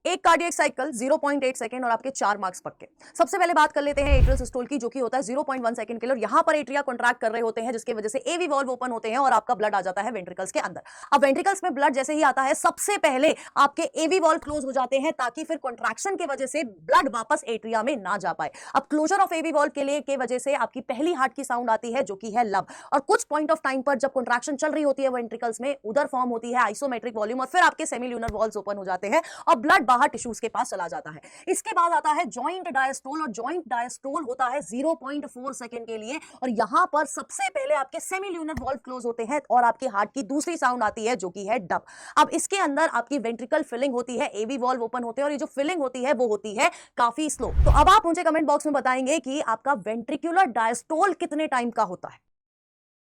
एक cardiac cycle 0.8 second और आपके 4 मार्क्स पक्के। सबसे पहले बात कर लेते हैं एट्रियल सिस्टोल की, जो कि होता है 0.1 सेकंड के लिए, और यहां पर एट्रिया कॉन्ट्रैक्ट कर रहे होते हैं, जिसकी वजह से एवी वॉल्व ओपन होते हैं और आपका ब्लड आ जाता है वेंट्रिकल्स के अंदर। अब वेंट्रिकल्स में ब्लड जैसे ही आता है, सबसे पहले आपके एवी वॉल्व क्लोज हो जाते हैं, ताकि फिर कॉन्ट्रैक्शन की वजह से ब्लड वापस एट्रिया में ना जा पाए। अब क्लोजर ऑफ एवी वॉल्व के लिए के वजह से आपकी पहली हार्ट की साउंड आती है, जो कि है लब। और कुछ पॉइंट ऑफ टाइम पर जब कॉन्ट्रैक्शन चल रही होती है वेंट्रिकल्स में, उधर फॉर्म होती है आइसोमेट्रिक वॉल्यूम, और फिर आपके सेमील्यूनर वॉल्व्स ओपन हो जाते हैं और ब्लड बाहर टिश्यूज के पास चला जाता है। इसके बाद आता है जॉइंट डायस्टोल, और जॉइंट डायस्टोल होता है 0.4 सेकंड के लिए, और यहां पर सबसे पहले आपके सेमील्यूनर वॉल्व क्लोज होते हैं और आपके हार्ट की दूसरी साउंड आती है, जो कि है डब। अब इसके अंदर आपकी वेंट्रिकल फिलिंग होती है, एवी वॉल्व ओपन होते हैं, और ये जो फिलिंग होती है वो होती है काफी स्लो। तो अब आप मुझे कमेंट बॉक्स में बताएंगे कि आपका वेंट्रिकुलर डायस्टोल कितने टाइम का होता है।